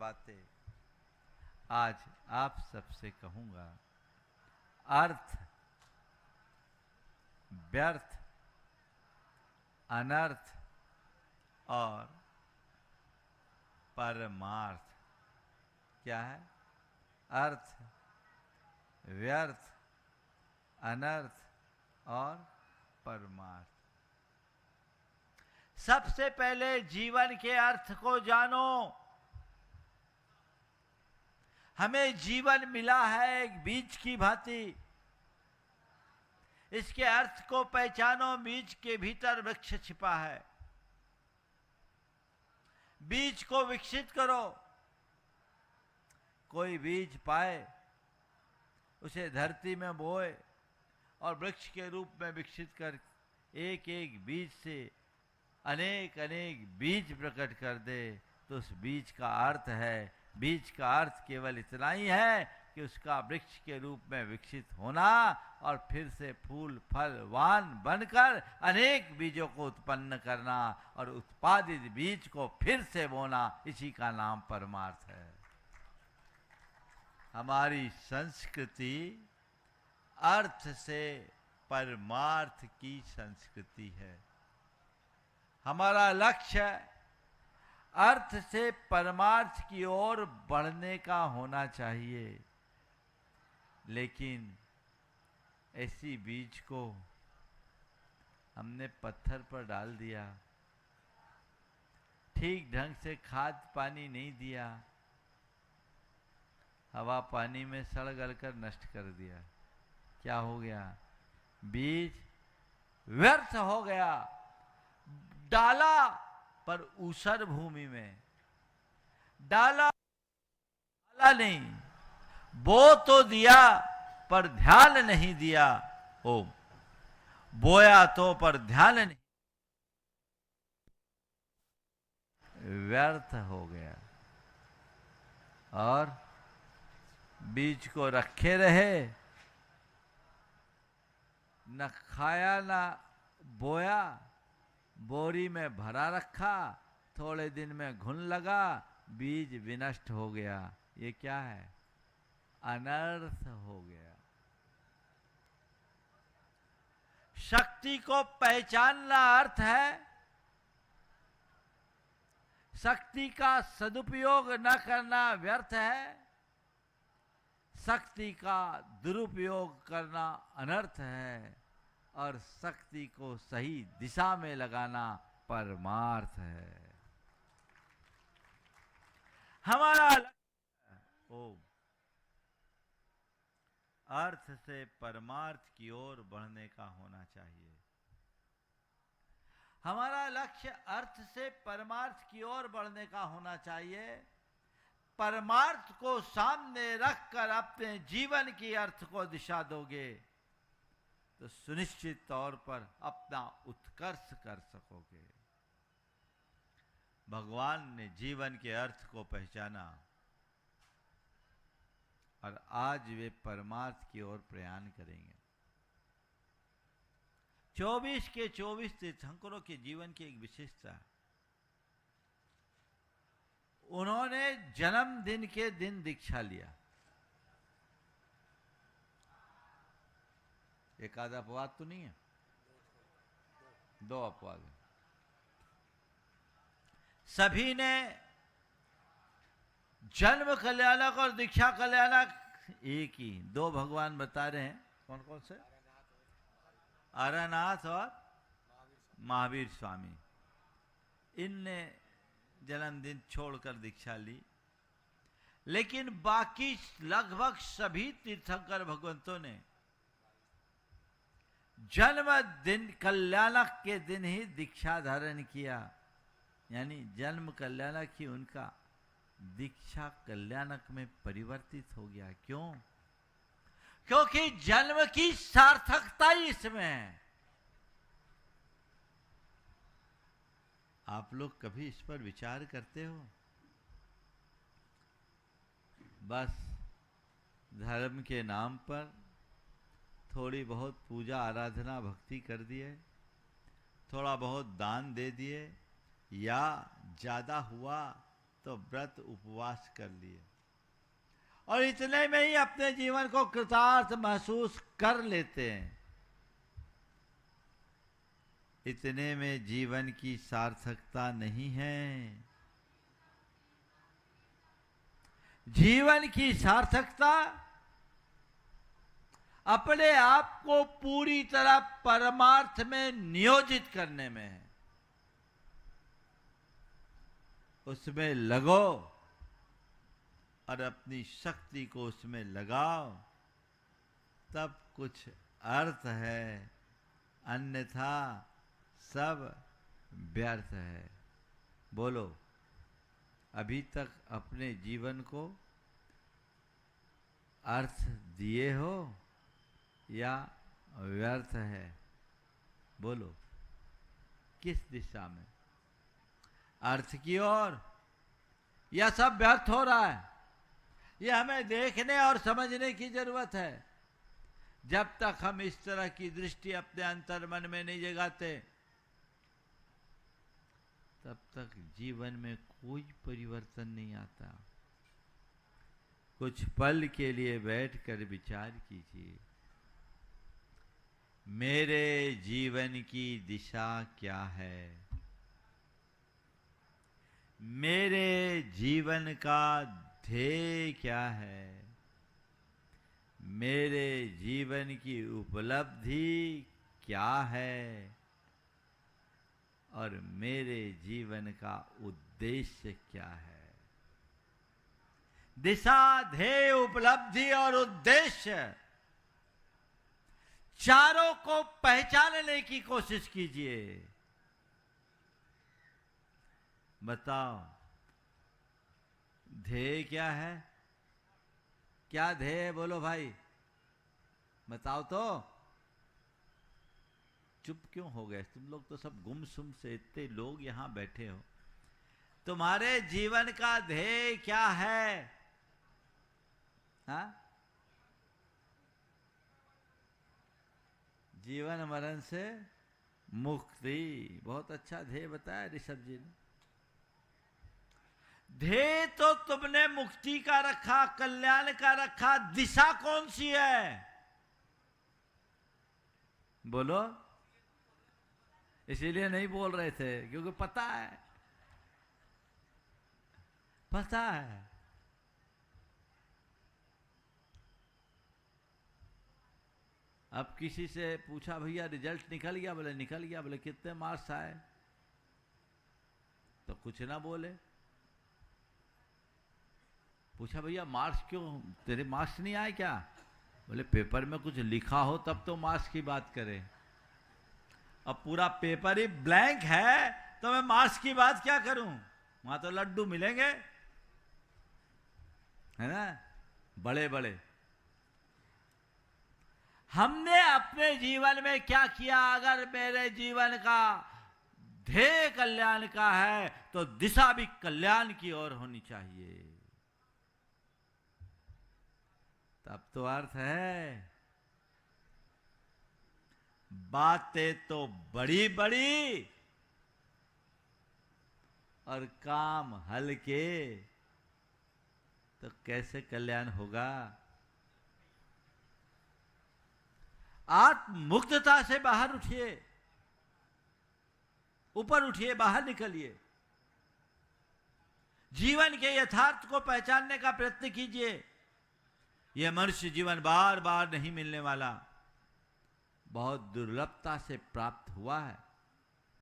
बातें आज आप सबसे कहूंगा। अर्थ, व्यर्थ, अनर्थ और परमार्थ। क्या है? अर्थ, व्यर्थ, अनर्थ और परमार्थ। सबसे पहले जीवन के अर्थ को जानो। हमें जीवन मिला है एक बीज की भांति। इसके अर्थ को पहचानो। बीज के भीतर वृक्ष छिपा है। बीज को विकसित करो। कोई बीज पाए, उसे धरती में बोए और वृक्ष के रूप में विकसित कर एक एक बीज से अनेक अनेक बीज प्रकट कर दे, तो उस बीज का अर्थ है, बीज का अर्थ केवल इतना ही है कि उसका वृक्ष के रूप में विकसित होना और फिर से फूल फलवान बनकर अनेक बीजों को उत्पन्न करना और उत्पादित बीज को फिर से बोना, इसी का नाम परमार्थ है। हमारी संस्कृति अर्थ से परमार्थ की संस्कृति है। हमारा लक्ष्य अर्थ से परमार्थ की ओर बढ़ने का होना चाहिए। लेकिन ऐसी बीज को हमने पत्थर पर डाल दिया, ठीक ढंग से खाद पानी नहीं दिया, हवा पानी में सड़ गल कर नष्ट कर दिया। क्या हो गया? बीज व्यर्थ हो गया। डाला पर ऊसर भूमि में डाला नहीं, बो तो दिया पर ध्यान नहीं दिया। ओ बोया तो पर ध्यान नहीं, व्यर्थ हो गया। और बीज को रखे रहे, न खाया न बोया, बोरी में भरा रखा, थोड़े दिन में घुन लगा, बीज विनष्ट हो गया। ये क्या है? अनर्थ हो गया। शक्ति को पहचानना अर्थ है। शक्ति का सदुपयोग न करना व्यर्थ है। शक्ति का दुरुपयोग करना अनर्थ है। और शक्ति को सही दिशा में लगाना परमार्थ है। हमारा लक्ष्य अर्थ से परमार्थ की ओर बढ़ने का होना चाहिए। हमारा लक्ष्य अर्थ से परमार्थ की ओर बढ़ने का होना चाहिए। परमार्थ को सामने रखकर अपने जीवन की अर्थ को दिशा दोगे तो सुनिश्चित तौर पर अपना उत्कर्ष कर सकोगे। भगवान ने जीवन के अर्थ को पहचाना और आज वे परमार्थ की ओर प्रयाण करेंगे। 24 के 24 तीर्थंकरों के जीवन की एक विशेषता है, उन्होंने जन्मदिन के दिन दीक्षा लिया। एक आधा अपवाद तो नहीं है, 2 अपवाद है। सभी ने जन्म कल्याणक और दीक्षा कल्याणक एक ही, 2 भगवान बता रहे हैं। कौन कौन से? अरनाथ और महावीर स्वामी। इनने जन्मदिन छोड़कर दीक्षा ली। लेकिन बाकी लगभग सभी तीर्थंकर भगवंतों ने जन्मदिन कल्याणक के दिन ही दीक्षा धारण किया। यानी जन्म कल्याणक ही उनका दीक्षा कल्याणक में परिवर्तित हो गया। क्यों? क्योंकि जन्म की सार्थकता ही इसमें है। आप लोग कभी इस पर विचार करते हो? बस धर्म के नाम पर थोड़ी बहुत पूजा आराधना भक्ति कर दिए, थोड़ा बहुत दान दे दिए, या ज़्यादा हुआ तो व्रत उपवास कर लिए और इतने में ही अपने जीवन को कृतार्थ महसूस कर लेते हैं। इतने में जीवन की सार्थकता नहीं है। जीवन की सार्थकता अपने आप को पूरी तरह परमार्थ में नियोजित करने में है। उसमें लगो और अपनी शक्ति को उसमें लगाओ, तब कुछ अर्थ है, अन्यथा सब व्यर्थ है। बोलो, अभी तक अपने जीवन को अर्थ दिए हो या व्यर्थ है? बोलो, किस दिशा में? अर्थ की ओर या सब व्यर्थ हो रहा है? यह हमें देखने और समझने की जरूरत है। जब तक हम इस तरह की दृष्टि अपने अंतर मन में नहीं जगाते, तब तक जीवन में कोई परिवर्तन नहीं आता। कुछ पल के लिए बैठकर विचार कीजिए, मेरे जीवन की दिशा क्या है? मेरे जीवन का ध्येय क्या है? मेरे जीवन की उपलब्धि क्या है? और मेरे जीवन का उद्देश्य क्या है? दिशा, ध्येय, उपलब्धि और उद्देश्य, चारों को पहचानने की कोशिश कीजिए। बताओ, ध्येय क्या है? क्या ध्येय है? बोलो भाई, बताओ तो। चुप क्यों हो गए तुम लोग? तो सब गुमसुम से इतने लोग यहां बैठे हो। तुम्हारे जीवन का ध्येय क्या है? हाँ? जीवन मरण से मुक्ति। बहुत अच्छा ध्येय बताया ऋषभ जी ने। ध्येय तो तुमने मुक्ति का रखा, कल्याण का रखा, दिशा कौन सी है? बोलो। इसीलिए नहीं बोल रहे थे, क्योंकि पता है, पता है। अब किसी से पूछा, भैया रिजल्ट निकल गया? बोले निकल गया। बोले कितने मार्क्स आए? तो कुछ ना बोले। पूछा, भैया मार्क्स क्यों, तेरे मार्क्स नहीं आए क्या? बोले पेपर में कुछ लिखा हो तब तो मार्क्स की बात करें। अब पूरा पेपर ही ब्लैंक है तो मैं मार्क्स की बात क्या करूं? वहां तो लड्डू मिलेंगे, है ना, बड़े बड़े। हमने अपने जीवन में क्या किया? अगर मेरे जीवन का ध्येय कल्याण का है तो दिशा भी कल्याण की ओर होनी चाहिए। तब तो अर्थ है। बातें तो बड़ी बड़ी और काम हल्के, तो कैसे कल्याण होगा? आत्म मुक्तता से बाहर उठिए, ऊपर उठिए, बाहर निकलिए। जीवन के यथार्थ को पहचानने का प्रयत्न कीजिए। यह मनुष्य जीवन बार बार नहीं मिलने वाला, बहुत दुर्लभता से प्राप्त हुआ है।